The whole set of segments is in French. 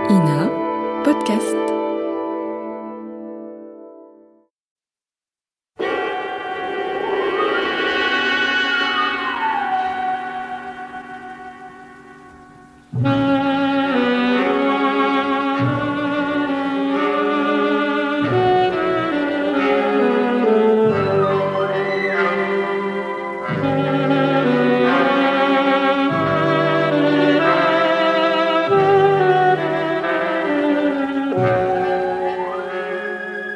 Ina, podcast.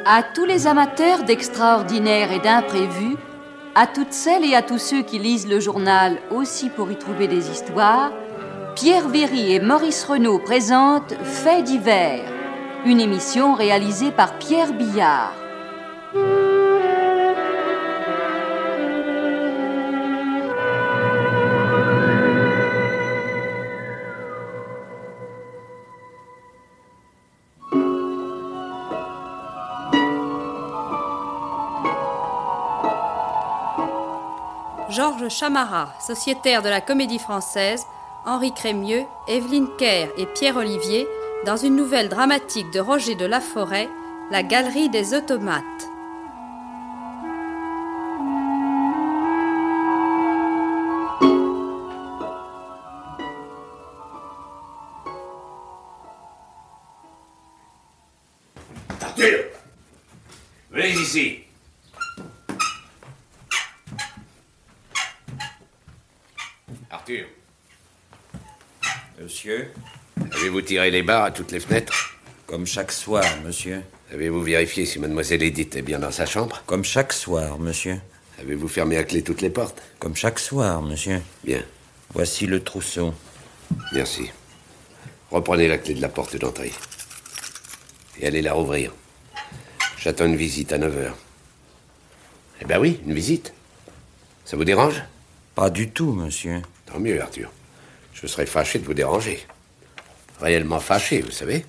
À tous les amateurs d'extraordinaire et d'imprévu, à toutes celles et à tous ceux qui lisent le journal aussi pour y trouver des histoires, Pierre Véry et Maurice Renaud présentent Faits divers, une émission réalisée par Pierre Billard. Georges Chamarat, sociétaire de la Comédie Française, Henri Crémieux, Evelyne Kerr et Pierre Olivier, dans une nouvelle dramatique de Roger de Laforêt, La Galerie des Automates. Arthur, venez ici. Arthur. Monsieur, Avez-vous tiré les barres à toutes les fenêtres? comme chaque soir, monsieur. Avez-vous vérifié si mademoiselle Edith est bien dans sa chambre? Comme chaque soir, monsieur. Avez-vous fermé à clé toutes les portes? Comme chaque soir, monsieur. Bien, Voici le trousseau. merci. Reprenez la clé de la porte d'entrée. Et allez la rouvrir. J'attends une visite à 9h. Eh ben oui, une visite. Ça vous dérange? Pas du tout, monsieur. Tant mieux, Arthur. Je serais fâché de vous déranger. Réellement fâché, vous savez.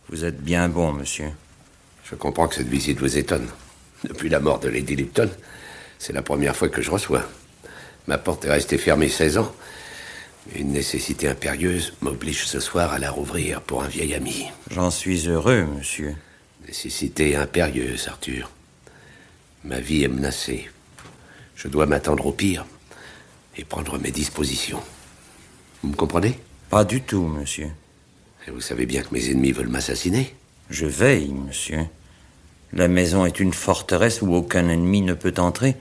Vous êtes bien bon, monsieur. Je comprends que cette visite vous étonne. Depuis la mort de Lady Lipton, c'est la première fois que je reçois. Ma porte est restée fermée 16 ans. Une nécessité impérieuse m'oblige ce soir à la rouvrir pour un vieil ami. J'en suis heureux, monsieur. Nécessité impérieuse, Arthur. Ma vie est menacée. Je dois m'attendre au pire et prendre mes dispositions. Vous me comprenez? Pas du tout, monsieur. Et vous savez bien que mes ennemis veulent m'assassiner. Je veille, monsieur. La maison est une forteresse où aucun ennemi ne peut entrer.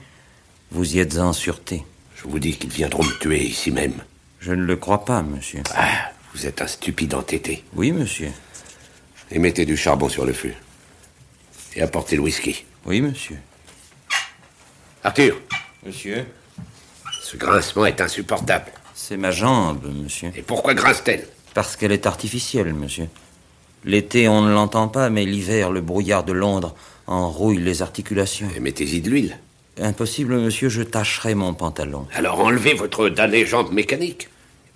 Vous y êtes en sûreté. Je vous dis qu'ils viendront me tuer ici même. Je ne le crois pas, monsieur. Ah, vous êtes un stupide entêté. Oui, monsieur. Et mettez du charbon sur le feu. Et apportez le whisky. Oui, monsieur. Arthur, Monsieur? ce grincement est insupportable. C'est ma jambe, monsieur. Et pourquoi grince-t-elle? Parce qu'elle est artificielle, monsieur. L'été, on ne l'entend pas, mais l'hiver, le brouillard de Londres enrouille les articulations. Et mettez-y de l'huile. Impossible, monsieur, je tâcherai mon pantalon. Alors enlevez votre damnée jambe mécanique.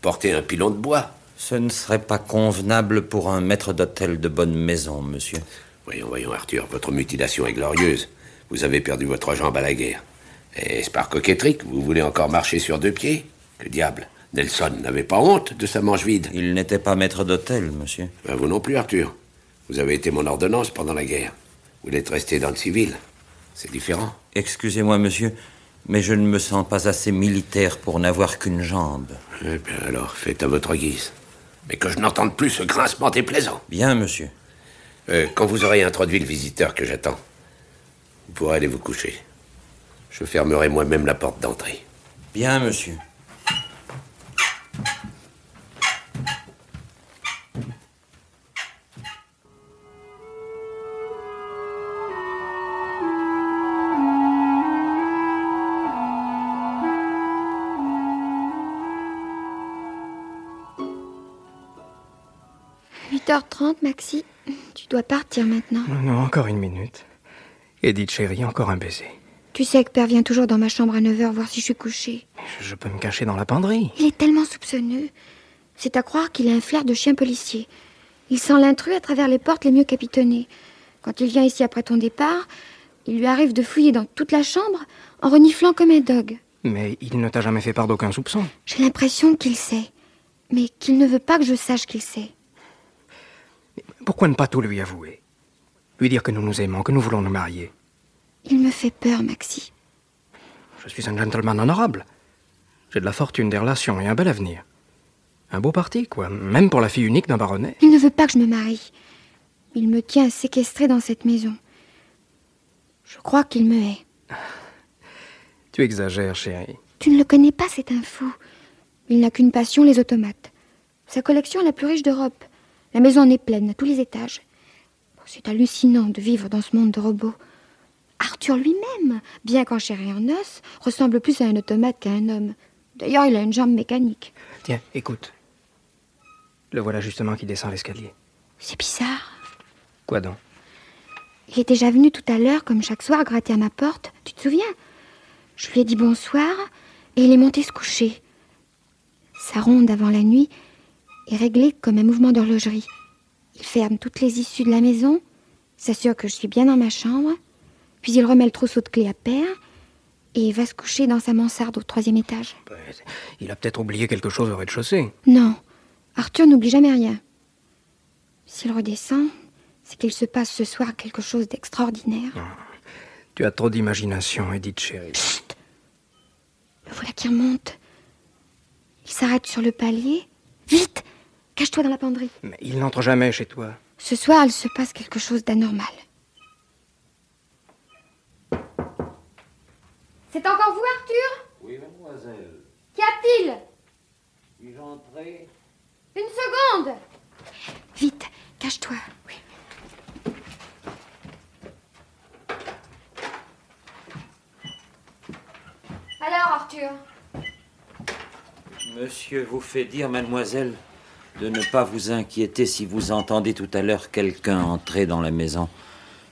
Portez un pilon de bois. Ce ne serait pas convenable pour un maître d'hôtel de bonne maison, monsieur. Voyons, Arthur, votre mutilation est glorieuse. Vous avez perdu votre jambe à la guerre. Est-ce par coquetterie que vous voulez encore marcher sur deux pieds? Que diable, Nelson n'avait pas honte de sa manche vide. Il n'était pas maître d'hôtel, monsieur. Ben, vous non plus, Arthur. Vous avez été mon ordonnance pendant la guerre. Vous êtes resté dans le civil. C'est différent. Excusez-moi, monsieur, mais je ne me sens pas assez militaire pour n'avoir qu'une jambe. Eh bien alors, faites à votre guise. Mais que je n'entende plus ce grincement déplaisant. Bien, monsieur. Quand vous aurez introduit le visiteur que j'attends, vous pourrez aller vous coucher. Je fermerai moi-même la porte d'entrée. Bien, monsieur. « 8h30, Maxi. Tu dois partir maintenant. Non, encore une minute. Edith, chérie, encore un baiser. Tu sais que Père vient toujours dans ma chambre à 9h voir si je suis couchée. Je peux me cacher dans la penderie. Il est tellement soupçonneux. C'est à croire qu'il a un flair de chien policier. Il sent l'intrus à travers les portes les mieux capitonnées. Quand il vient ici après ton départ, il lui arrive de fouiller dans toute la chambre en reniflant comme un dogue. Mais il ne t'a jamais fait part d'aucun soupçon. J'ai l'impression qu'il sait, mais qu'il ne veut pas que je sache qu'il sait. Pourquoi ne pas tout lui avouer? Lui dire que nous nous aimons, que nous voulons nous marier. Il me fait peur, Maxi. Je suis un gentleman honorable. J'ai de la fortune, des relations et un bel avenir. Un beau parti, quoi, même pour la fille unique d'un baronnet. Il ne veut pas que je me marie. Il me tient séquestrée dans cette maison. Je crois qu'il me hait. Tu exagères, chérie. Tu ne le connais pas, c'est un fou. Il n'a qu'une passion, les automates. Sa collection est la plus riche d'Europe. La maison en est pleine, à tous les étages. C'est hallucinant de vivre dans ce monde de robots. Arthur lui-même, bien qu'enchéré en os, ressemble plus à un automate qu'à un homme. D'ailleurs, il a une jambe mécanique. Tiens, écoute. Le voilà justement qui descend l'escalier. C'est bizarre. Quoi donc? Il est déjà venu tout à l'heure, comme chaque soir, gratter à ma porte. Tu te souviens? Je lui ai dit bonsoir et il est monté se coucher. Sa ronde avant la nuit est réglée comme un mouvement d'horlogerie. Il ferme toutes les issues de la maison, s'assure que je suis bien dans ma chambre, puis il remet le trousseau de clés à paire et va se coucher dans sa mansarde au 3e étage. Il a peut-être oublié quelque chose au rez-de-chaussée. Non, Arthur n'oublie jamais rien. S'il redescend, c'est qu'il se passe ce soir quelque chose d'extraordinaire. Tu as trop d'imagination, Edith chérie. Chut! Le voilà qui remonte. Il s'arrête sur le palier. Vite! Cache-toi dans la penderie. Mais il n'entre jamais chez toi. Ce soir, il se passe quelque chose d'anormal. C'est encore vous, Arthur? Oui, mademoiselle. Qu'y a-t-il? Puis-je entrer? Une seconde! Vite, cache-toi. Oui. Alors, Arthur? Monsieur vous fait dire, mademoiselle, de ne pas vous inquiéter si vous entendez tout à l'heure quelqu'un entrer dans la maison.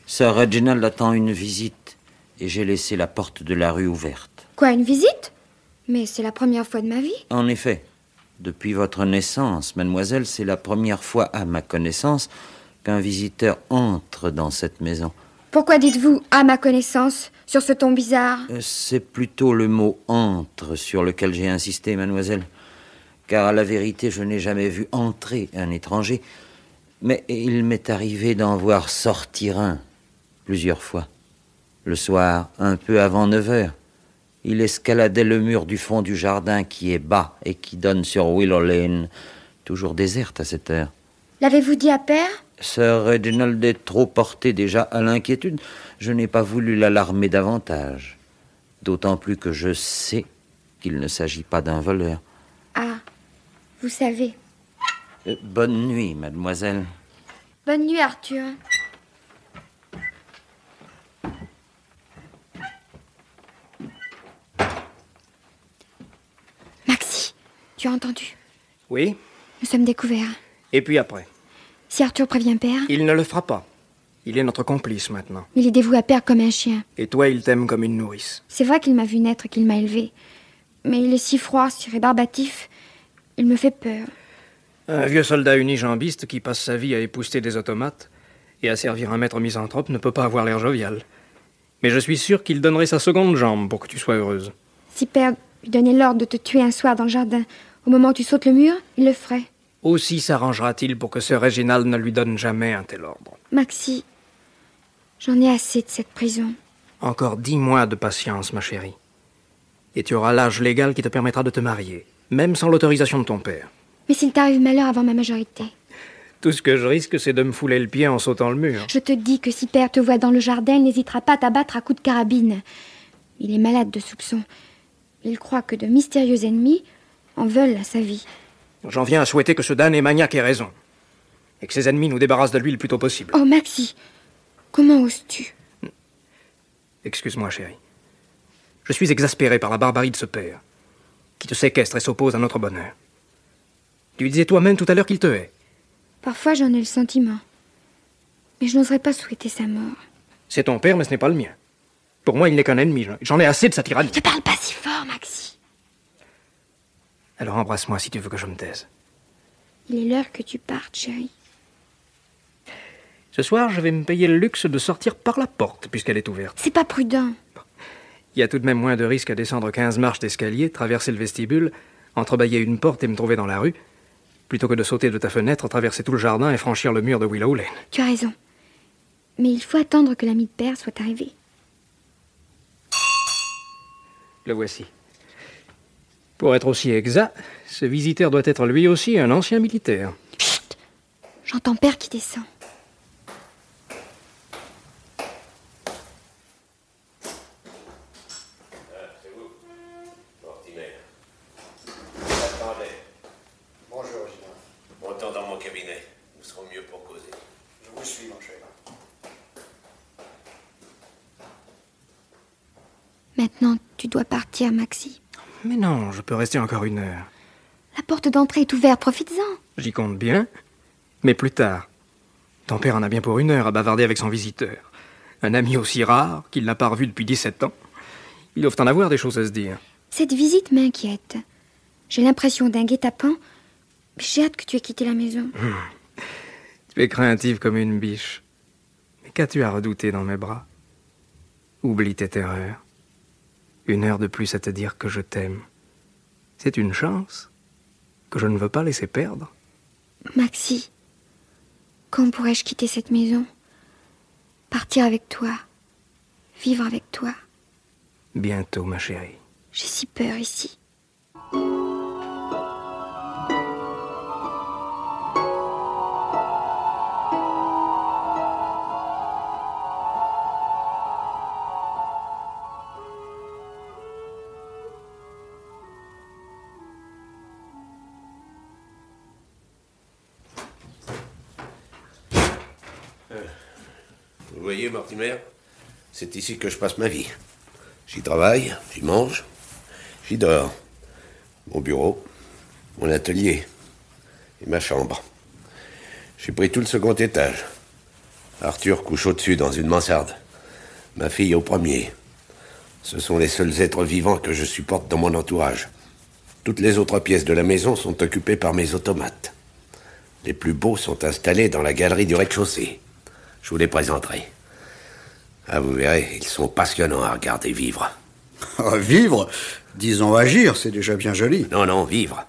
Sir Reginald attend une visite et j'ai laissé la porte de la rue ouverte. Quoi, une visite? Mais c'est la première fois de ma vie. En effet, depuis votre naissance, mademoiselle, c'est la première fois à ma connaissance qu'un visiteur entre dans cette maison. Pourquoi dites-vous « à ma connaissance » sur ce ton bizarre? C'est plutôt le mot « entre » sur lequel j'ai insisté, mademoiselle. Car à la vérité, je n'ai jamais vu entrer un étranger. Mais il m'est arrivé d'en voir sortir un, plusieurs fois. Le soir, un peu avant 9 heures, il escaladait le mur du fond du jardin qui est bas et qui donne sur Willow Lane, toujours déserte à cette heure. L'avez-vous dit à père? Sir Reginald est trop porté déjà à l'inquiétude. Je n'ai pas voulu l'alarmer davantage. D'autant plus que je sais qu'il ne s'agit pas d'un voleur. Ah, vous savez. Bonne nuit, mademoiselle. Bonne nuit, Arthur. Maxi, tu as entendu? Oui? Nous sommes découverts. Et puis après? Si Arthur prévient père... Il ne le fera pas. Il est notre complice maintenant. Il est dévoué à père comme un chien. Et toi, il t'aime comme une nourrice. C'est vrai qu'il m'a vu naître et qu'il m'a élevé. Mais il est si froid, si rébarbatif. Il me fait peur. Un vieux soldat unijambiste qui passe sa vie à épousseter des automates et à servir un maître misanthrope ne peut pas avoir l'air jovial. Mais je suis sûr qu'il donnerait sa seconde jambe pour que tu sois heureuse. Si père lui donnait l'ordre de te tuer un soir dans le jardin, au moment où tu sautes le mur, il le ferait. Aussi s'arrangera-t-il pour que Sir Reginald ne lui donne jamais un tel ordre. Maxi, j'en ai assez de cette prison. Encore 10 mois de patience, ma chérie. Et tu auras l'âge légal qui te permettra de te marier, même sans l'autorisation de ton père. Mais s'il t'arrive malheur avant ma majorité? Tout ce que je risque, c'est de me fouler le pied en sautant le mur. Je te dis que si père te voit dans le jardin, il n'hésitera pas à t'abattre à coups de carabine. Il est malade de soupçons. Il croit que de mystérieux ennemis en veulent à sa vie. J'en viens à souhaiter que ce damné maniaque ait raison. Et que ses ennemis nous débarrassent de lui le plus tôt possible. Oh, Maxi, comment oses-tu? Excuse-moi, chérie. Je suis exaspéré par la barbarie de ce père, qui te séquestre et s'oppose à notre bonheur. Tu disais toi-même tout à l'heure qu'il te hait. Parfois, j'en ai le sentiment. Mais je n'oserais pas souhaiter sa mort. C'est ton père, mais ce n'est pas le mien. Pour moi, il n'est qu'un ennemi. J'en ai assez de sa tyrannie. Ne parle pas si fort, Maxi. Alors embrasse-moi si tu veux que je me taise. Il est l'heure que tu partes, chérie. Ce soir, je vais me payer le luxe de sortir par la porte, puisqu'elle est ouverte. C'est pas prudent. Il y a tout de même moins de risque à descendre 15 marches d'escalier, traverser le vestibule, entrebâiller une porte et me trouver dans la rue, plutôt que de sauter de ta fenêtre, traverser tout le jardin et franchir le mur de Willow Lane. Tu as raison. Mais il faut attendre que l'ami de père soit arrivé. Le voici. Pour être aussi exact, ce visiteur doit être lui aussi un ancien militaire. Chut! J'entends père qui descend. C'est vous, Mortimer. Attendez. Bonjour, Reginald. Montons dans mon cabinet. Nous serons mieux pour causer. Je vous suis, mon cher. Maintenant, tu dois partir, Maxi. Mais non, je peux rester encore 1 heure. La porte d'entrée est ouverte, profites-en. J'y compte bien, mais plus tard. Ton père en a bien pour 1 heure à bavarder avec son visiteur. Un ami aussi rare qu'il n'a pas revu depuis 17 ans. Ils doivent en avoir des choses à se dire. Cette visite m'inquiète. J'ai l'impression d'un guet-apens. J'ai hâte que tu aies quitté la maison. Tu es craintive comme une biche. Mais qu'as-tu à redouter dans mes bras? Oublie tes terreurs. 1 heure de plus à te dire que je t'aime. C'est une chance que je ne veux pas laisser perdre. Maxi, quand pourrais-je quitter cette maison? Partir avec toi. Vivre avec toi. Bientôt, ma chérie. J'ai si peur ici. Vous voyez, Mortimer, c'est ici que je passe ma vie. J'y travaille, j'y mange, j'y dors. Mon bureau, mon atelier et ma chambre. J'ai pris tout le second étage. Arthur couche au-dessus dans une mansarde. Ma fille au premier. Ce sont les seuls êtres vivants que je supporte dans mon entourage. Toutes les autres pièces de la maison sont occupées par mes automates. Les plus beaux sont installés dans la galerie du rez-de-chaussée. Je vous les présenterai. Ah, vous verrez, ils sont passionnants à regarder vivre. Ah, vivre? Disons agir, c'est déjà bien joli. Non, non, vivre.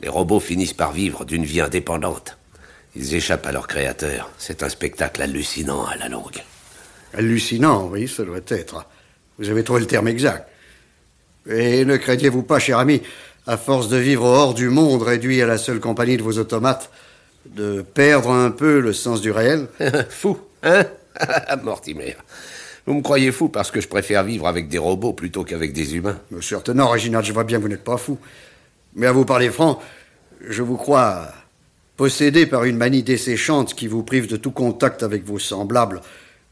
Les robots finissent par vivre d'une vie indépendante. Ils échappent à leur créateur. C'est un spectacle hallucinant à la longue. Hallucinant, oui, ça doit être. Vous avez trouvé le terme exact. Et ne craignez-vous pas, cher ami, à force de vivre hors du monde, réduit à la seule compagnie de vos automates, de perdre un peu le sens du réel? Fou, hein? Mortimer. Vous me croyez fou parce que je préfère vivre avec des robots plutôt qu'avec des humains? Certainement, Reginald, je vois bien que vous n'êtes pas fou. Mais à vous parler franc, je vous crois possédé par une manie desséchante qui vous prive de tout contact avec vos semblables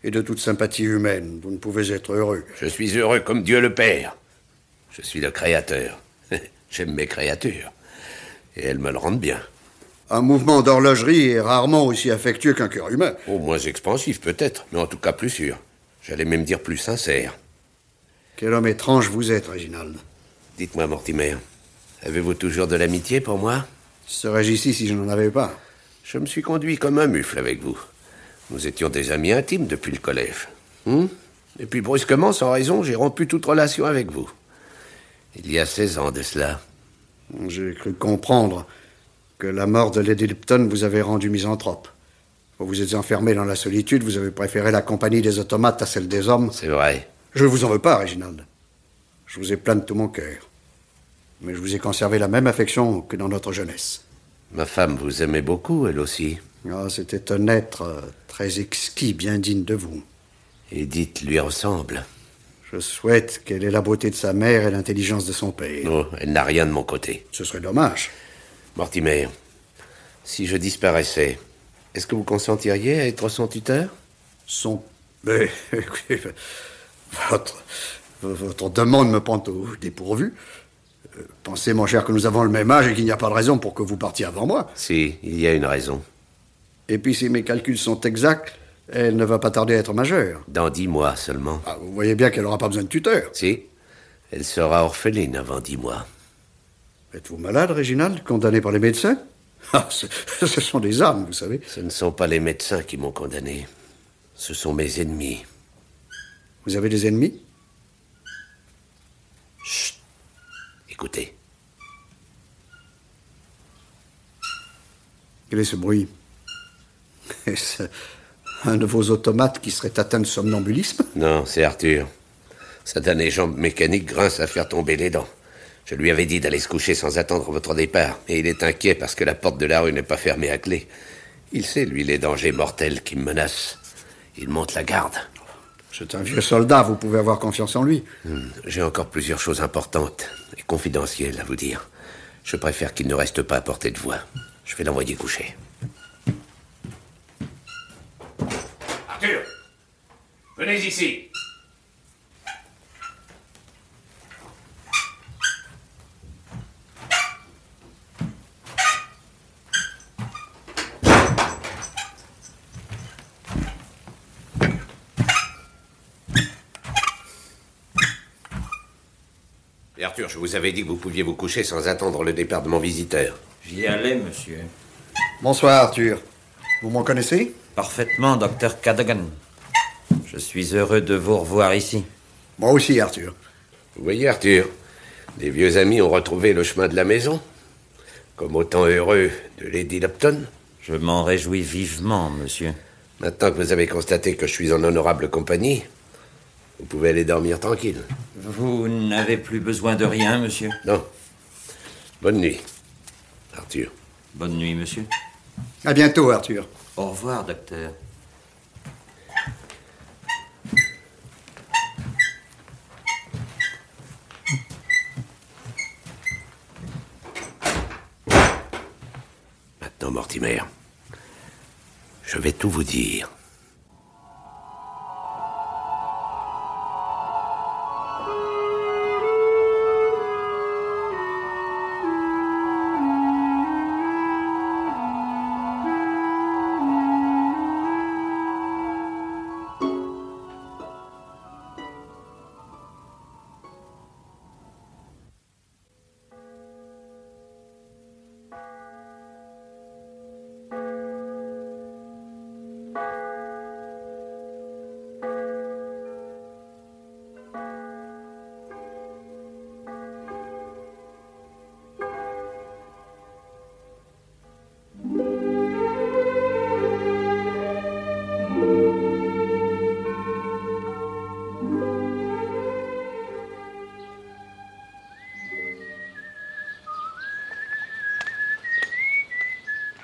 et de toute sympathie humaine. Vous ne pouvez être heureux. Je suis heureux comme Dieu le Père. Je suis le créateur. J'aime mes créatures. Et elles me le rendent bien. Un mouvement d'horlogerie est rarement aussi affectueux qu'un cœur humain. Oh, moins expansif peut-être, mais en tout cas plus sûr. J'allais même dire plus sincère. Quel homme étrange vous êtes, Reginald. Dites-moi, Mortimer, avez-vous toujours de l'amitié pour moi? Serais-je ici si je n'en avais pas? Je me suis conduit comme un mufle avec vous. Nous étions des amis intimes depuis le collège. Et puis brusquement, sans raison, j'ai rompu toute relation avec vous. Il y a 16 ans de cela. J'ai cru comprendre que la mort de Lady Lipton vous avait rendu misanthrope. Vous vous êtes enfermé dans la solitude, vous avez préféré la compagnie des automates à celle des hommes. C'est vrai. Je ne vous en veux pas, Reginald. Je vous ai plaint de tout mon cœur. Mais je vous ai conservé la même affection que dans notre jeunesse. Ma femme vous aimait beaucoup, elle aussi. Ah, c'était un être très exquis, bien digne de vous. Edith lui ressemble. Je souhaite qu'elle ait la beauté de sa mère et l'intelligence de son père. Non, elle n'a rien de mon côté. Ce serait dommage. Mortimer, si je disparaissais, est-ce que vous consentiriez à être son tuteur? Mais, votre demande me prend au dépourvu. Pensez, mon cher, que nous avons le même âge et qu'il n'y a pas de raison pour que vous partiez avant moi. Si, il y a une raison. Et puis, si mes calculs sont exacts, elle ne va pas tarder à être majeure. Dans 10 mois seulement. Ah, vous voyez bien qu'elle n'aura pas besoin de tuteur. Si, elle sera orpheline avant 10 mois. Êtes-vous malade, Reginald, condamné par les médecins? Ah, ce sont des âmes, vous savez. Ce ne sont pas les médecins qui m'ont condamné. Ce sont mes ennemis. Vous avez des ennemis? Chut. Écoutez. Quel est ce bruit? Est-ce un de vos automates qui serait atteint de somnambulisme? Non, c'est Arthur. Sa damnée jambe mécanique grince à faire tomber les dents. Je lui avais dit d'aller se coucher sans attendre votre départ, et il est inquiet parce que la porte de la rue n'est pas fermée à clé. Il sait, lui, les dangers mortels qui me menacent. Il monte la garde. C'est un vieux soldat, vous pouvez avoir confiance en lui. J'ai encore plusieurs choses importantes et confidentielles à vous dire. Je préfère qu'il ne reste pas à portée de voix. Je vais l'envoyer coucher. Arthur, venez ici. Et Arthur, je vous avais dit que vous pouviez vous coucher sans attendre le départ de mon visiteur. J'y allais, monsieur. Bonsoir, Arthur. Vous m'en connaissez? Parfaitement, docteur Cadogan. Je suis heureux de vous revoir ici. Moi aussi, Arthur. Vous voyez, Arthur, les vieux amis ont retrouvé le chemin de la maison. Comme au temps heureux de Lady Lupton. Je m'en réjouis vivement, monsieur. Maintenant que vous avez constaté que je suis en honorable compagnie, vous pouvez aller dormir tranquille. Vous n'avez plus besoin de rien, monsieur? Non. Bonne nuit, Arthur. Bonne nuit, monsieur. À bientôt, Arthur. Au revoir, docteur. Maintenant, Mortimer, je vais tout vous dire.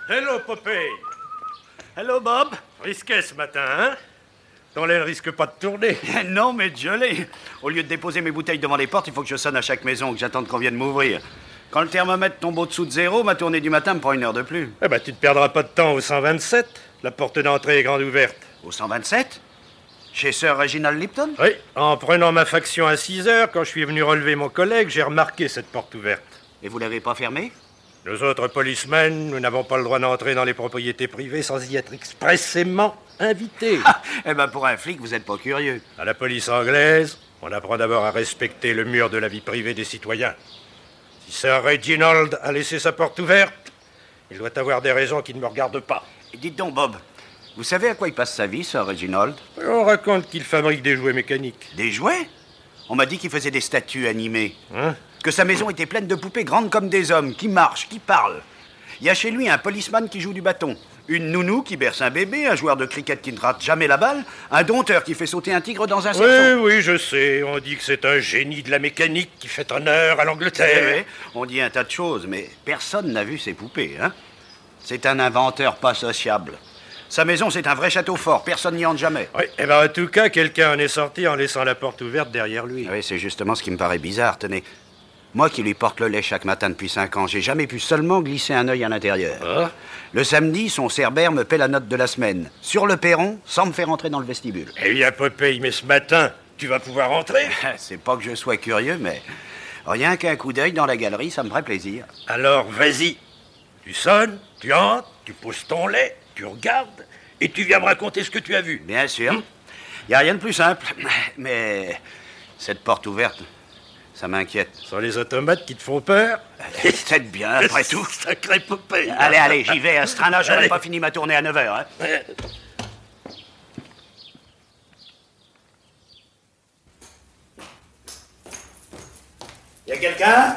Hello, Popeye. Hello, Bob. Risqué ce matin, hein? Ton lait ne risque pas de tourner. Non, mais je l'ai. Au lieu de déposer mes bouteilles devant les portes, il faut que je sonne à chaque maison, que j'attende qu'on vienne m'ouvrir. Quand le thermomètre tombe au-dessous de zéro, ma tournée du matin me prend 1 heure de plus. Eh ben, tu ne perdras pas de temps au 127. La porte d'entrée est grande ouverte. Au 127? Chez Sir Reginald Lipton? Oui, en prenant ma faction à 6 heures, quand je suis venu relever mon collègue, j'ai remarqué cette porte ouverte. Et vous l'avez pas fermée? Nous autres policemen, nous n'avons pas le droit d'entrer dans les propriétés privées sans y être expressément invités. Ah, eh ben, pour un flic, vous êtes pas curieux. À la police anglaise, on apprend d'abord à respecter le mur de la vie privée des citoyens. Si Sir Reginald a laissé sa porte ouverte, il doit avoir des raisons qui ne me regardent pas. Et dites donc, Bob, vous savez à quoi il passe sa vie, Sir Reginald? On raconte qu'il fabrique des jouets mécaniques. Des jouets? On m'a dit qu'il faisait des statues animées. Hein? Que sa maison était pleine de poupées grandes comme des hommes, qui marchent, qui parlent. Il y a chez lui un policeman qui joue du bâton, une nounou qui berce un bébé, un joueur de cricket qui ne rate jamais la balle, un dompteur qui fait sauter un tigre dans un cerceau. Oui, je sais. On dit que c'est un génie de la mécanique qui fait honneur à l'Angleterre. Oui, on dit un tas de choses, mais personne n'a vu ses poupées, hein. C'est un inventeur pas sociable. Sa maison, c'est un vrai château fort, personne n'y entre jamais. Oui, eh ben en tout cas, quelqu'un en est sorti en laissant la porte ouverte derrière lui. Oui, c'est justement ce qui me paraît bizarre, tenez. Moi qui lui porte le lait chaque matin depuis 5 ans, j'ai jamais pu seulement glisser un œil à l'intérieur. Ah. Le samedi, son cerbère me paie la note de la semaine. Sur le perron, sans me faire entrer dans le vestibule. Eh bien, Popeye, mais ce matin, tu vas pouvoir entrer. C'est pas que je sois curieux, mais rien qu'un coup d'œil dans la galerie, ça me ferait plaisir. Alors, vas-y. Tu sonnes, tu entres, tu poses ton lait, tu regardes, et tu viens me raconter ce que tu as vu. Bien sûr. Y a rien de plus simple. Mais cette porte ouverte, ça m'inquiète. Ce sont les automates qui te font peur. Peut-être bien, après tout. Sacré Popeye. Allez, j'y vais. À ce train-là, j'aurais Allez. pas fini ma tournée à 9h. Hein. Y a quelqu'un?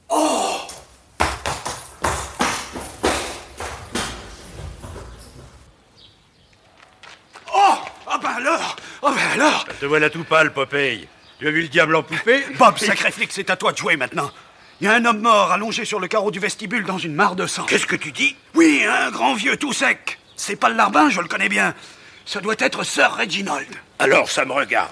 Oh! alors? Oh, ben alors? Te voilà tout pâle, Popeye. Tu as vu le diable en poupée? Bob, sacré flic, c'est à toi de jouer maintenant. Il y a un homme mort allongé sur le carreau du vestibule dans une mare de sang. Qu'est-ce que tu dis? Oui, un grand vieux tout sec. C'est pas le larbin, je le connais bien. Ça doit être Sir Reginald. Alors ça me regarde.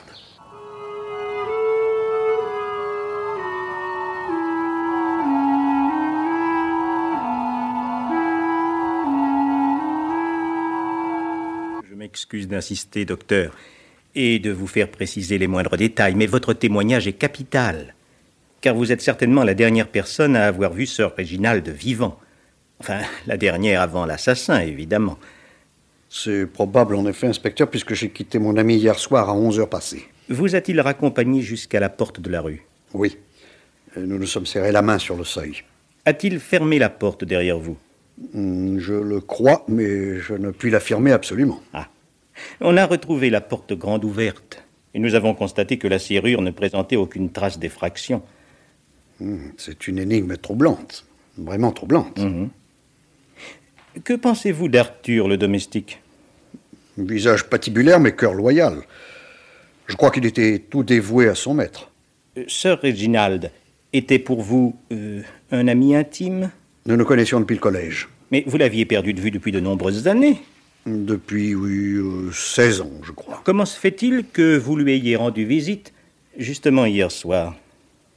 Je m'excuse d'insister, docteur, et de vous faire préciser les moindres détails, mais votre témoignage est capital, car vous êtes certainement la dernière personne à avoir vu Sir Reginald vivant. Enfin, la dernière avant l'assassin, évidemment. C'est probable, en effet, inspecteur, puisque j'ai quitté mon ami hier soir à 11h passées. Vous a-t-il raccompagné jusqu'à la porte de la rue? Oui. Nous nous sommes serrés la main sur le seuil. A-t-il fermé la porte derrière vous? Je le crois, mais je ne puis l'affirmer absolument. Ah. On a retrouvé la porte grande ouverte, et nous avons constaté que la serrure ne présentait aucune trace d'effraction. C'est une énigme troublante, vraiment troublante. Que pensez-vous d'Arthur, le domestique? Visage patibulaire, mais cœur loyal. Je crois qu'il était tout dévoué à son maître. Sir Reginald était pour vous un ami intime? Nous nous connaissions depuis le collège. Mais vous l'aviez perdu de vue depuis de nombreuses années. Depuis, 16 ans, je crois. Comment se fait-il que vous lui ayez rendu visite, justement hier soir?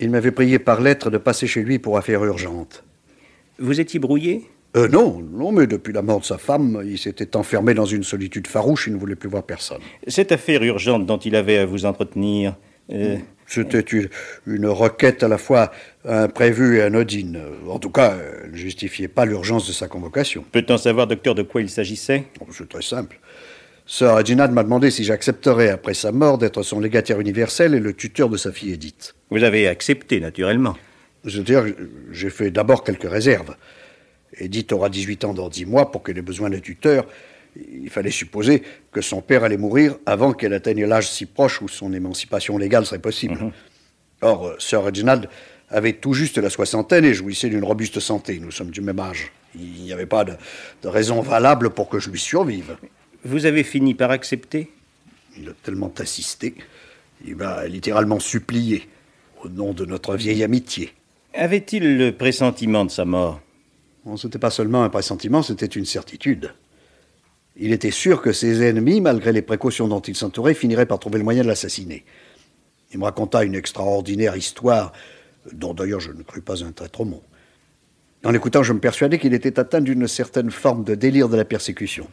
Il m'avait prié par lettre de passer chez lui pour affaire urgente. Vous étiez brouillé? Non, mais depuis la mort de sa femme, il s'était enfermé dans une solitude farouche, il ne voulait plus voir personne. Cette affaire urgente dont il avait à vous entretenir... C'était une requête à la fois imprévue et anodine. En tout cas, elle ne justifiait pas l'urgence de sa convocation. Peut-on savoir, docteur, de quoi il s'agissait? C'est très simple. Sir Reginald m'a demandé si j'accepterais, après sa mort, d'être son légataire universel et le tuteur de sa fille Edith. Vous avez accepté, naturellement. C'est-à-dire, j'ai fait d'abord quelques réserves. Edith aura 18 ans dans 10 mois. Pour qu'elle ait besoin d'un tuteur, il fallait supposer que son père allait mourir avant qu'elle atteigne l'âge si proche où son émancipation légale serait possible. Or, Sir Reginald avait tout juste la soixantaine et jouissait d'une robuste santé. Nous sommes du même âge. Il n'y avait pas de raison valable pour que je lui survive. Vous avez fini par accepter? Il a tellement insisté. Il m'a littéralement supplié, au nom de notre vieille amitié. Avait-il le pressentiment de sa mort? Ce n'était pas seulement un pressentiment, c'était une certitude. Il était sûr que ses ennemis, malgré les précautions dont il s'entourait, finiraient par trouver le moyen de l'assassiner. Il me raconta une extraordinaire histoire, dont d'ailleurs je ne crus pas un traître mot. En l'écoutant, je me persuadais qu'il était atteint d'une certaine forme de délire de la persécution.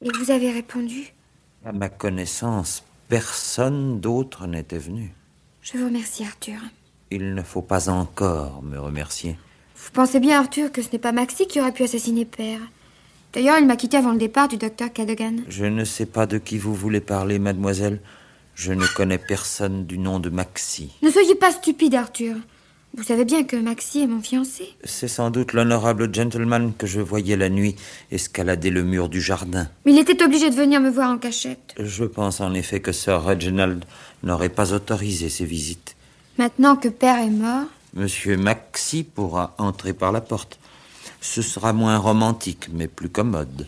Et vous avez répondu? À ma connaissance, personne d'autre n'était venu. Je vous remercie, Arthur. Il ne faut pas encore me remercier. Vous pensez bien, Arthur, que ce n'est pas Maxie qui aurait pu assassiner Père. D'ailleurs, il m'a quitté avant le départ du docteur Cadogan. Je ne sais pas de qui vous voulez parler, mademoiselle. Je ne connais personne du nom de Maxie. Ne soyez pas stupide, Arthur. Vous savez bien que Maxie est mon fiancé. C'est sans doute l'honorable gentleman que je voyais la nuit escalader le mur du jardin. Mais il était obligé de venir me voir en cachette. Je pense en effet que Sir Reginald n'aurait pas autorisé ces visites. Maintenant que Père est mort... Monsieur Maxie pourra entrer par la porte. Ce sera moins romantique, mais plus commode.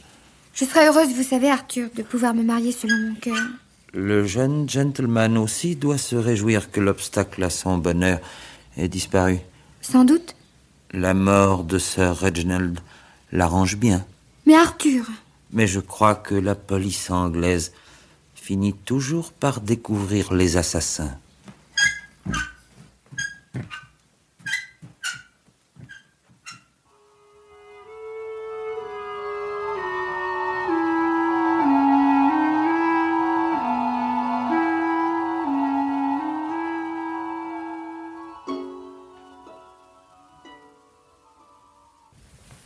Je serais heureuse, vous savez, Arthur, de pouvoir me marier selon mon cœur. Le jeune gentleman aussi doit se réjouir que l'obstacle à son bonheur ait disparu. Sans doute. La mort de Sir Reginald l'arrange bien. Mais Arthur... Mais je crois que la police anglaise finit toujours par découvrir les assassins.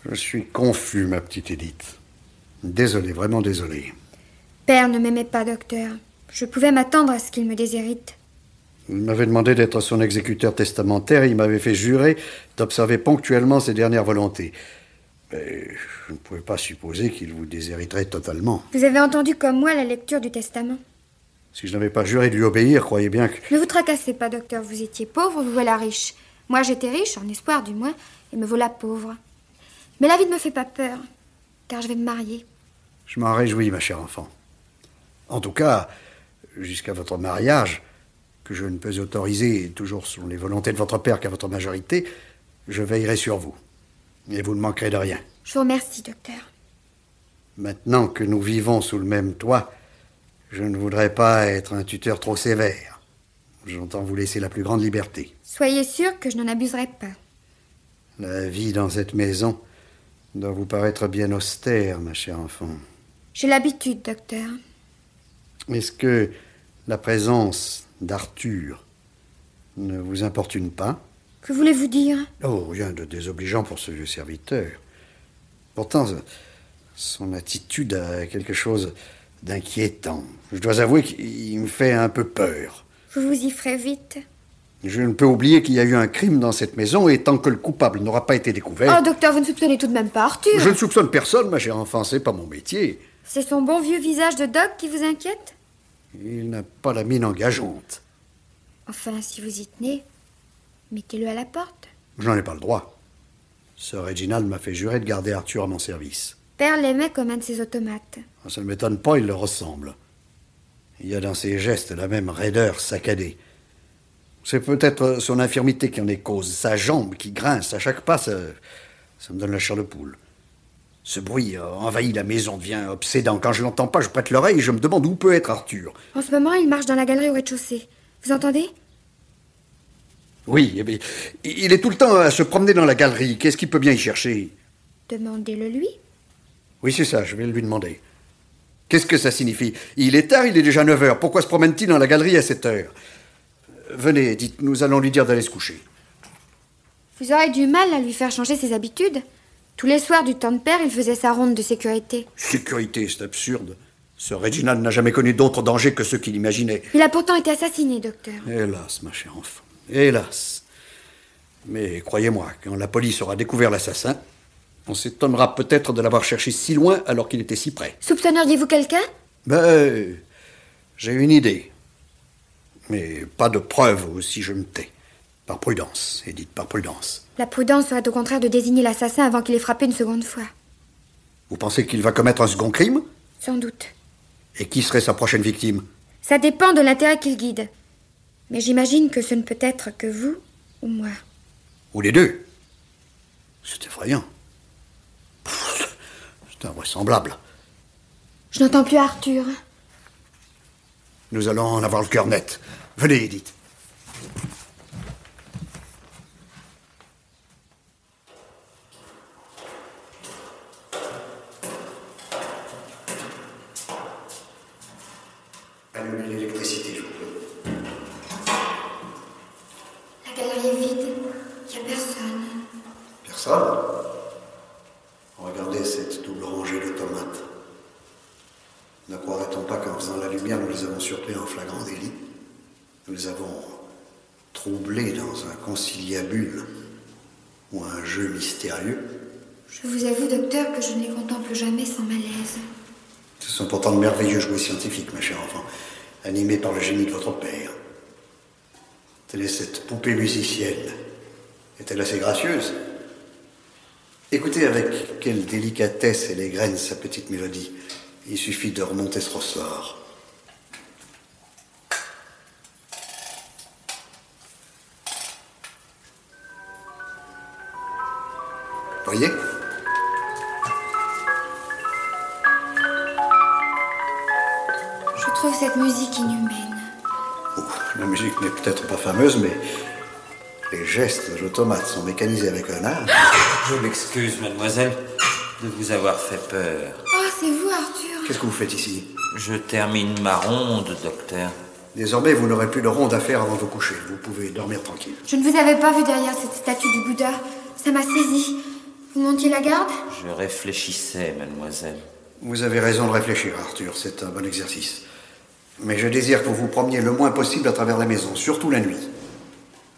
Je suis confus, ma petite Edith. Désolé, vraiment désolé. Père ne m'aimait pas, docteur. Je pouvais m'attendre à ce qu'il me déshérite. Il m'avait demandé d'être son exécuteur testamentaire et il m'avait fait jurer d'observer ponctuellement ses dernières volontés. Mais je ne pouvais pas supposer qu'il vous déshériterait totalement. Vous avez entendu comme moi la lecture du testament. Si je n'avais pas juré de lui obéir, croyez bien que... Ne vous tracassez pas, docteur. Vous étiez pauvre, vous voilà riche. Moi, j'étais riche, en espoir du moins, et me voilà pauvre. Mais la vie ne me fait pas peur, car je vais me marier. Je m'en réjouis, ma chère enfant. En tout cas, jusqu'à votre mariage, que je ne peux autoriser, toujours selon les volontés de votre père, qu'à votre majorité, je veillerai sur vous. Et vous ne manquerez de rien. Je vous remercie, docteur. Maintenant que nous vivons sous le même toit, je ne voudrais pas être un tuteur trop sévère. J'entends vous laisser la plus grande liberté. Soyez sûr que je n'en abuserai pas. La vie dans cette maison doit vous paraître bien austère, ma chère enfant. J'ai l'habitude, docteur. Est-ce que la présence d'Arthur ne vous importune pas? Que voulez-vous dire? Oh, rien de désobligeant pour ce vieux serviteur. Pourtant, son attitude a quelque chose d'inquiétant. Je dois avouer qu'il me fait un peu peur. Vous vous y ferez vite. Je ne peux oublier qu'il y a eu un crime dans cette maison et tant que le coupable n'aura pas été découvert... Oh, docteur, vous ne soupçonnez tout de même pas Arthur. Je ne soupçonne personne, ma chère enfant, c'est pas mon métier. C'est son bon vieux visage de doc qui vous inquiète? Il n'a pas la mine engageante. Enfin, si vous y tenez, mettez-le à la porte. Je n'en ai pas le droit. Sir Reginald m'a fait jurer de garder Arthur à mon service. Père l'aimait comme un de ses automates. Ça ne m'étonne pas, il le ressemble. Il y a dans ses gestes la même raideur saccadée. C'est peut-être son infirmité qui en est cause. Sa jambe qui grince à chaque pas, ça me donne la chair de poule. Ce bruit envahit la maison, devient obsédant. Quand je l'entends pas, je prête l'oreille et je me demande où peut être Arthur. En ce moment, il marche dans la galerie au rez-de-chaussée. Vous entendez? Oui, mais il est tout le temps à se promener dans la galerie. Qu'est-ce qu'il peut bien y chercher? Demandez-le lui. Oui, c'est ça, je vais lui demander. Qu'est-ce que ça signifie? Il est tard, il est déjà 9h. Pourquoi se promène-t-il dans la galerie à cette heure? Venez, dites, nous allons lui dire d'aller se coucher. Vous aurez du mal à lui faire changer ses habitudes. Tous les soirs du temps de père, il faisait sa ronde de sécurité. Sécurité, c'est absurde. Sir Reginald n'a jamais connu d'autres dangers que ceux qu'il imaginait. Il a pourtant été assassiné, docteur. Hélas, ma chère enfant, hélas. Mais croyez-moi, quand la police aura découvert l'assassin, on s'étonnera peut-être de l'avoir cherché si loin alors qu'il était si près. Soupçonneriez-vous quelqu'un? J'ai une idée. Mais pas de preuve si je me tais. Par prudence, Edith, par prudence. La prudence serait au contraire de désigner l'assassin avant qu'il ait frappé une seconde fois. Vous pensez qu'il va commettre un second crime? Sans doute. Et qui serait sa prochaine victime? Ça dépend de l'intérêt qu'il guide. Mais j'imagine que ce ne peut être que vous ou moi. Ou les deux. C'est effrayant. C'est invraisemblable. Je n'entends plus Arthur. Nous allons en avoir le cœur net. Venez, Edith. Allumez l'électricité, je vous prie. La galerie est vide. Il n'y a personne. Personne? Regardez cette double rangée de tomates. Ne croirait-on pas qu'en faisant la lumière, nous les avons surpris en flagrant délit? Nous les avons troublés dans un conciliabule ou un jeu mystérieux? Je vous avoue, docteur, que je ne les contemple jamais sans malaise. Ce sont pourtant de merveilleux jouets scientifiques, ma chère enfant, animés par le génie de votre père. Telle est cette poupée musicienne. Est-elle assez gracieuse? Écoutez avec quelle délicatesse elle égrène sa petite mélodie. Il suffit de remonter ce ressort. Voyez? Je trouve cette musique inhumaine. La musique n'est peut-être pas fameuse, mais les gestes de l'automate sont mécanisés avec un art. Je m'excuse, mademoiselle, de vous avoir fait peur. Oh, c'est vous, Arthur. Qu'est-ce que vous faites ici? Je termine ma ronde, docteur. Désormais, vous n'aurez plus de ronde à faire avant de vous coucher. Vous pouvez dormir tranquille. Je ne vous avais pas vu derrière cette statue du Bouddha. Ça m'a saisi. Vous montiez la garde? Je réfléchissais, mademoiselle. Vous avez raison de réfléchir, Arthur. C'est un bon exercice. Mais je désire que vous vous promeniez le moins possible à travers la maison, surtout la nuit.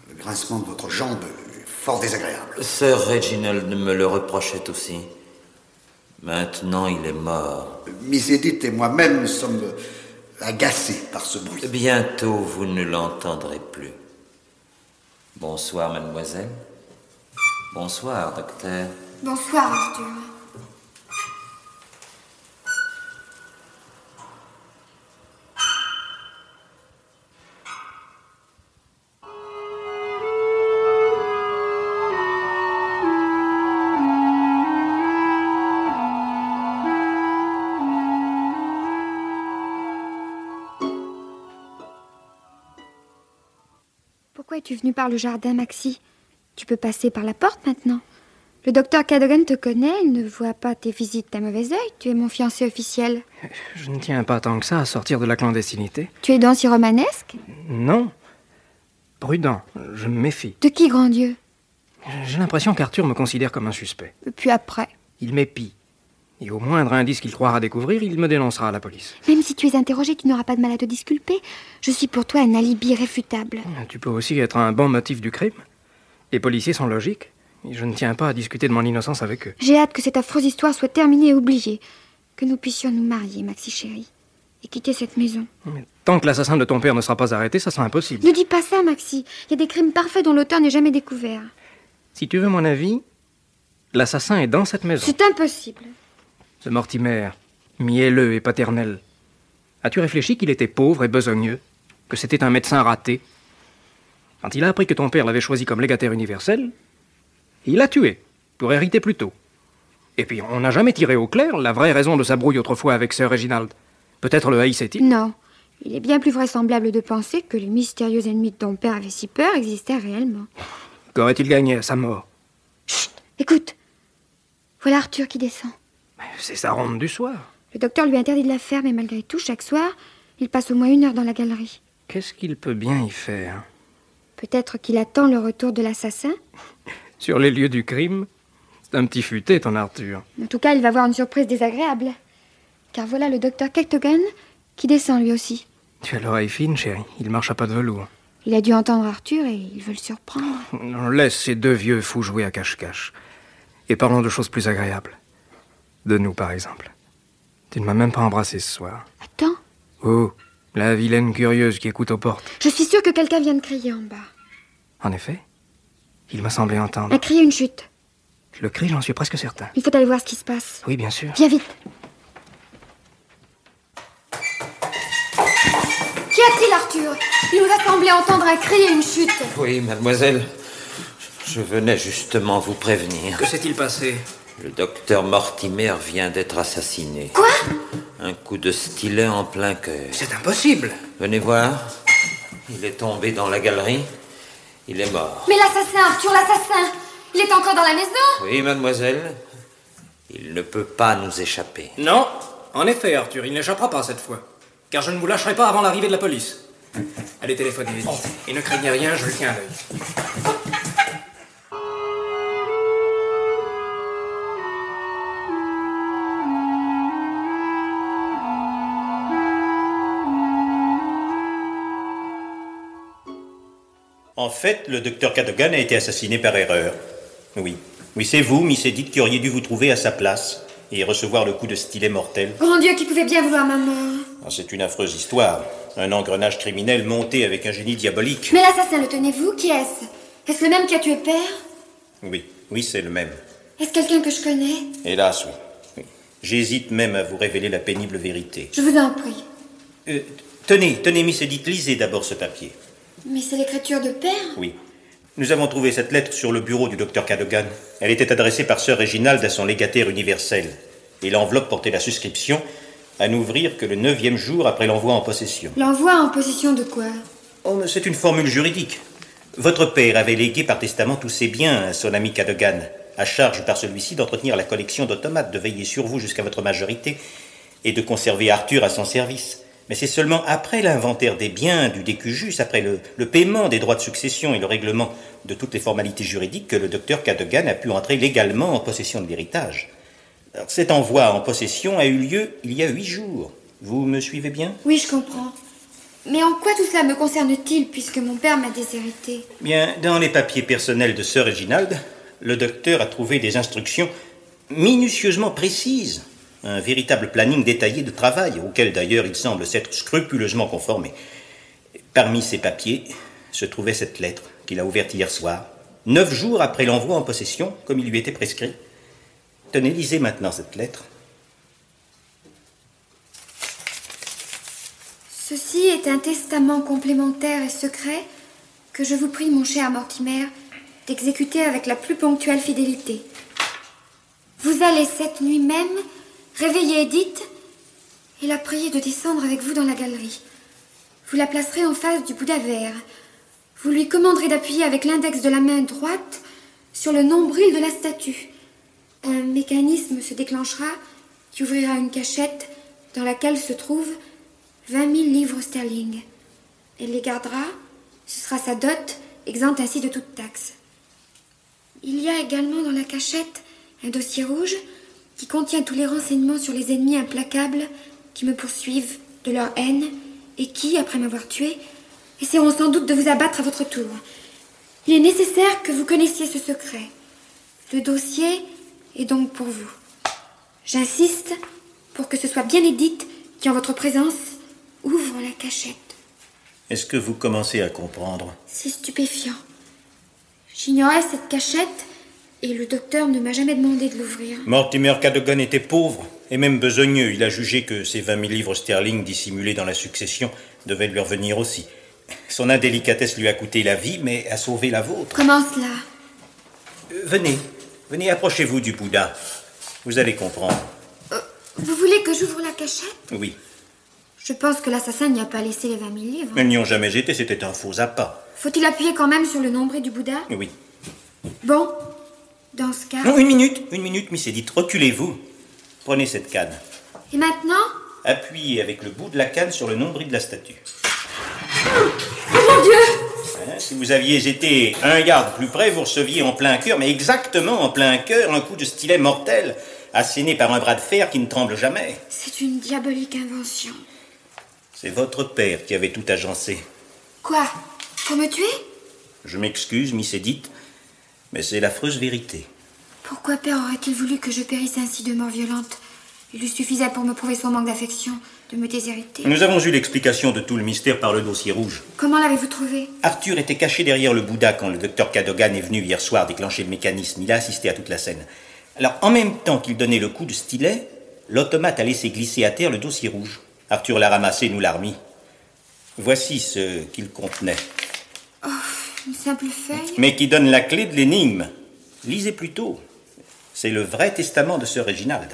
Le grincement de votre jambe est fort désagréable. Sir Reginald me le reprochait aussi. Maintenant, il est mort. Miss Edith et moi-même sommes agacés par ce bruit. Bientôt, vous ne l'entendrez plus. Bonsoir, mademoiselle. Bonsoir, docteur. Bonsoir, Arthur. Pourquoi es-tu venu par le jardin, Maxie? Tu peux passer par la porte maintenant. Le docteur Cadogan te connaît, il ne voit pas tes visites d'un mauvais œil. Tu es mon fiancé officiel. Je ne tiens pas tant que ça à sortir de la clandestinité. Tu es donc si romanesque? Non. Prudent, je me méfie. De qui, grand Dieu? J'ai l'impression qu'Arthur me considère comme un suspect. Puis après? Il m'épie. Et au moindre indice qu'il croira découvrir, il me dénoncera à la police. Même si tu es interrogé, tu n'auras pas de mal à te disculper. Je suis pour toi un alibi irréfutable. Tu peux aussi être un bon motif du crime. Les policiers sont logiques. Et je ne tiens pas à discuter de mon innocence avec eux. J'ai hâte que cette affreuse histoire soit terminée et oubliée. Que nous puissions nous marier, Maxie chérie. Et quitter cette maison. Mais tant que l'assassin de ton père ne sera pas arrêté, ça sera impossible. Ne dis pas ça, Maxie. Il y a des crimes parfaits dont l'auteur n'est jamais découvert. Si tu veux mon avis, l'assassin est dans cette maison. C'est impossible. Ce Mortimer, mielleux et paternel. As-tu réfléchi qu'il était pauvre et besogneux? Que c'était un médecin raté? Quand il a appris que ton père l'avait choisi comme légataire universel, il l'a tué, pour hériter plus tôt. Et puis, on n'a jamais tiré au clair la vraie raison de sa brouille autrefois avec Sir Reginald. Peut-être le haïssait-il? Non. Il est bien plus vraisemblable de penser que les mystérieux ennemis de ton père avaient si peur existaient réellement. Qu'aurait-il gagné à sa mort? Chut! Écoute! Voilà Arthur qui descend. C'est sa ronde du soir. Le docteur lui interdit de la faire, mais malgré tout, chaque soir, il passe au moins 1 heure dans la galerie. Qu'est-ce qu'il peut bien y faire? Peut-être qu'il attend le retour de l'assassin? Sur les lieux du crime, c'est un petit futé, ton Arthur. En tout cas, il va avoir une surprise désagréable. Car voilà le docteur Cadogan qui descend lui aussi. Tu as l'oreille fine, chérie. Il marche à pas de velours. Il a dû entendre Arthur et il veut le surprendre. On laisse ces deux vieux fous jouer à cache-cache. Et parlons de choses plus agréables. De nous, par exemple. Tu ne m'as même pas embrassé ce soir. Attends. Oh, la vilaine curieuse qui écoute aux portes. Je suis sûre que quelqu'un vient de crier en bas. En effet, il m'a semblé entendre. Un cri, une chute. Le cri, j'en suis presque certain. Il faut aller voir ce qui se passe. Oui, bien sûr. Viens vite. Qu'y a-t-il, Arthur? Il nous a semblé entendre un cri et une chute. Oui, mademoiselle. Je venais justement vous prévenir. Que s'est-il passé? Le docteur Mortimer vient d'être assassiné. Quoi? Un coup de stylet en plein cœur. C'est impossible. Venez voir. Il est tombé dans la galerie. Il est mort. Mais l'assassin, Arthur, l'assassin! Il est encore dans la maison? Oui, mademoiselle. Il ne peut pas nous échapper. Non, en effet, Arthur, il n'échappera pas cette fois. Car je ne vous lâcherai pas avant l'arrivée de la police. Allez, téléphonez vite. Et ne craignez rien, je le tiens à l'œil. En fait, le docteur Cadogan a été assassiné par erreur. Oui, c'est vous, Miss Edith, qui auriez dû vous trouver à sa place et recevoir le coup de stylet mortel. Grand Dieu, qui pouvait bien vouloir ma mort? C'est une affreuse histoire. Un engrenage criminel monté avec un génie diabolique. Mais l'assassin, le tenez-vous? Qui est-ce? Est-ce le même qui a tué Père? Oui, c'est le même. Est-ce quelqu'un que je connais? Hélas, oui. J'hésite même à vous révéler la pénible vérité. Je vous en prie. Tenez, Miss Edith, lisez d'abord ce papier. Mais c'est l'écriture de Père? Oui. Nous avons trouvé cette lettre sur le bureau du docteur Cadogan. Elle était adressée par Sir Reginald à son légataire universel. Et l'enveloppe portait la suscription à n'ouvrir que le 9e jour après l'envoi en possession. L'envoi en possession de quoi? Oh, mais c'est une formule juridique. Votre père avait légué par testament tous ses biens à son ami Cadogan, à charge par celui-ci d'entretenir la collection d'automates, de veiller sur vous jusqu'à votre majorité et de conserver Arthur à son service. Mais c'est seulement après l'inventaire des biens du décujus, après le paiement des droits de succession et le règlement de toutes les formalités juridiques que le docteur Cadogan a pu entrer légalement en possession de l'héritage. Alors, cet envoi en possession a eu lieu il y a 8 jours. Vous me suivez bien? Oui, je comprends. Mais en quoi tout cela me concerne-t-il, puisque mon père m'a déshérité? Bien, dans les papiers personnels de Sir Reginald, le docteur a trouvé des instructions minutieusement précise. Un véritable planning détaillé de travail, auquel d'ailleurs il semble s'être scrupuleusement conformé. Parmi ces papiers se trouvait cette lettre qu'il a ouverte hier soir, 9 jours après l'envoi en possession, comme il lui était prescrit. Tenez, lisez maintenant cette lettre. Ceci est un testament complémentaire et secret que je vous prie, mon cher Mortimer, d'exécuter avec la plus ponctuelle fidélité. Vous allez cette nuit même réveiller Edith et la prier de descendre avec vous dans la galerie. Vous la placerez en face du Bouddha vert. Vous lui commanderez d'appuyer avec l'index de la main droite sur le nombril de la statue. Un mécanisme se déclenchera qui ouvrira une cachette dans laquelle se trouvent 20 000 livres sterling. Elle les gardera, ce sera sa dot, exempte ainsi de toute taxe. Il y a également dans la cachette un dossier rouge qui contient tous les renseignements sur les ennemis implacables qui me poursuivent de leur haine et qui, après m'avoir tué, essaieront sans doute de vous abattre à votre tour. Il est nécessaire que vous connaissiez ce secret. Le dossier est donc pour vous. J'insiste pour que ce soit bien Edith qui, en votre présence, ouvre la cachette. Est-ce que vous commencez à comprendre? C'est stupéfiant. J'ignorais cette cachette et le docteur ne m'a jamais demandé de l'ouvrir. Mortimer Cadogan était pauvre et même besogneux. Il a jugé que ces 20 000 livres sterling dissimulés dans la succession devaient lui revenir aussi. Son indélicatesse lui a coûté la vie, mais a sauvé la vôtre. Comment cela? Venez, approchez-vous du Bouddha. Vous allez comprendre. Vous voulez que j'ouvre la cachette? Oui. Je pense que l'assassin n'y a pas laissé les 20 000 livres. Elles n'y ont jamais été, c'était un faux appât. Faut-il appuyer quand même sur le nombril du Bouddha? Oui. Bon, dans ce cas... Non, une minute, Miss Edith, reculez-vous. Prenez cette canne. Et maintenant? Appuyez avec le bout de la canne sur le nombril de la statue. Oh mon Dieu! Si vous aviez été 1 yard plus près, vous receviez en plein cœur, mais exactement en plein cœur, un coup de stylet mortel, asséné par un bras de fer qui ne tremble jamais. C'est une diabolique invention. C'est votre père qui avait tout agencé. Quoi? Pour me tuer? Je m'excuse, Miss Edith, mais c'est l'affreuse vérité. Pourquoi père aurait-il voulu que je périsse ainsi de mort violente? Il lui suffisait pour me prouver son manque d'affection de me déshériter. Nous avons eu l'explication de tout le mystère par le dossier rouge. Comment l'avez-vous trouvé? Arthur était caché derrière le Bouddha quand le docteur Cadogan est venu hier soir déclencher le mécanisme. Il a assisté à toute la scène. Alors, en même temps qu'il donnait le coup de stylet, l'automate a laissé glisser à terre le dossier rouge. Arthur l'a ramassé et nous l'a remis. Voici ce qu'il contenait. Oh, une simple feuille? Mais qui donne la clé de l'énigme. Lisez plutôt. C'est le vrai testament de Sir Reginald.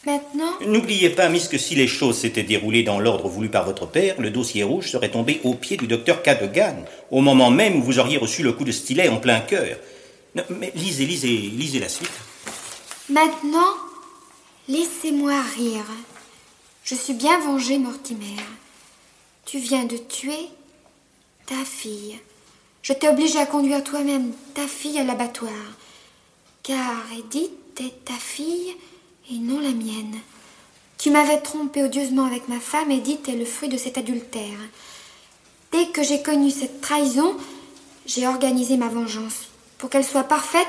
Maintenant? N'oubliez pas, Miss, que si les choses s'étaient déroulées dans l'ordre voulu par votre père, le dossier rouge serait tombé aux pieds du docteur Cadogan, au moment même où vous auriez reçu le coup de stylet en plein cœur. Non, mais lisez la suite. Maintenant, laissez-moi rire. Je suis bien vengée, Mortimer. Tu viens de tuer ta fille. Je t'ai obligé à conduire toi-même ta fille à l'abattoir. Car Edith est ta fille et non la mienne. Tu m'avais trompé odieusement avec ma femme, Edith est le fruit de cet adultère. Dès que j'ai connu cette trahison, j'ai organisé ma vengeance. Pour qu'elle soit parfaite,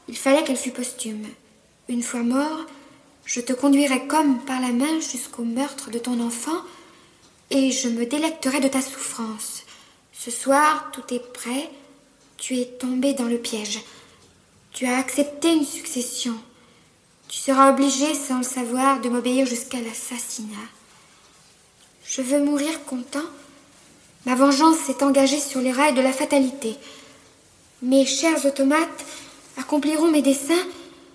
il fallait qu'elle fût posthume. Une fois mort, je te conduirai comme par la main jusqu'au meurtre de ton enfant et je me délecterai de ta souffrance. Ce soir, tout est prêt. Tu es tombé dans le piège. Tu as accepté une succession. Tu seras obligé, sans le savoir, de m'obéir jusqu'à l'assassinat. Je veux mourir content. Ma vengeance s'est engagée sur les rails de la fatalité. Mes chers automates accompliront mes desseins.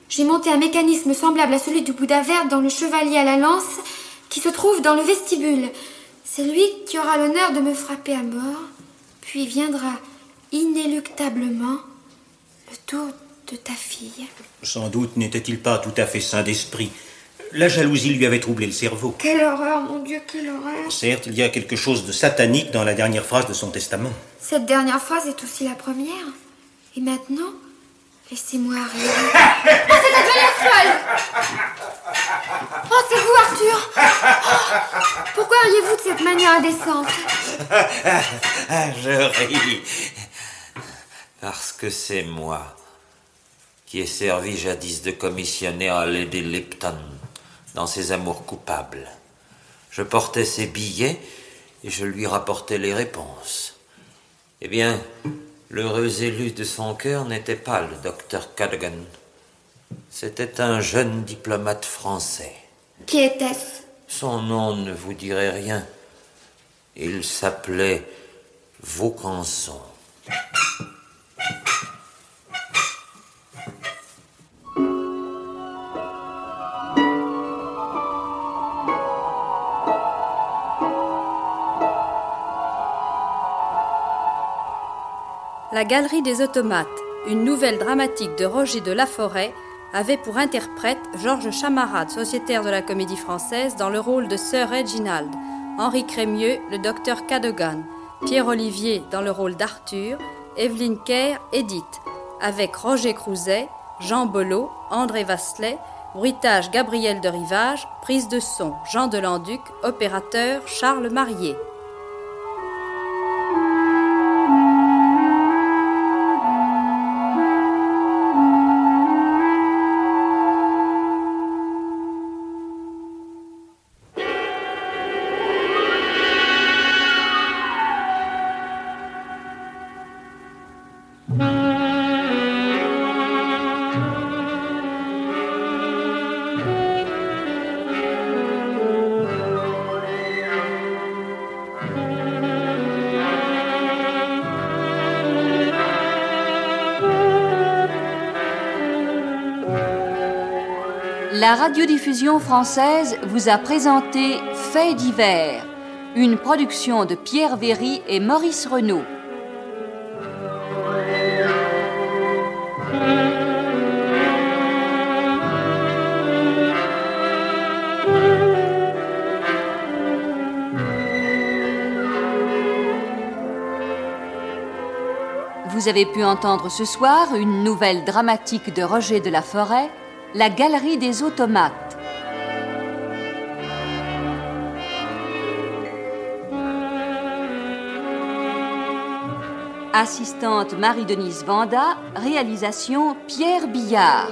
J'ai monté un mécanisme semblable à celui du Bouddha vert dans le chevalier à la lance qui se trouve dans le vestibule. C'est lui qui aura l'honneur de me frapper à mort, puis viendra inéluctablement le tour de ta fille. Sans doute n'était-il pas tout à fait sain d'esprit. La jalousie lui avait troublé le cerveau. Quelle horreur, mon Dieu, quelle horreur! Certes, il y a quelque chose de satanique dans la dernière phrase de son testament. Cette dernière phrase est aussi la première. Et maintenant, laissez-moi rire. Oh, c'est devenue folle! Oh, c'est vous, Arthur! Oh, pourquoi riez-vous de cette manière indécente? Je ris parce que c'est moi. qui est servi jadis de commissionnaire à Lady Lipton dans ses amours coupables. Je portais ses billets et je lui rapportais les réponses. Eh bien, l'heureux élu de son cœur n'était pas le docteur Cadogan. C'était un jeune diplomate français. Qui était-ce? Son nom ne vous dirait rien. Il s'appelait Vaucanson. La Galerie des Automates, une nouvelle dramatique de Roger de Laforêt, avait pour interprète Georges Chamarade, sociétaire de la Comédie Française, dans le rôle de Sir Reginald, Henri Crémieux, le docteur Cadogan, Pierre Olivier dans le rôle d'Arthur, Evelyne Kerr, Edith, avec Roger Crouzet, Jean Belot, André Vasselet, bruitage Gabriel de Rivage, prise de son Jean Delanduc, opérateur Charles Marier. La radiodiffusion française vous a présenté Faits divers, une production de Pierre Véry et Maurice Renaud. Vous avez pu entendre ce soir une nouvelle dramatique de Roger de Laforêt, La Galerie des Automates. Assistante Marie-Denise Vanda, réalisation Pierre Billard.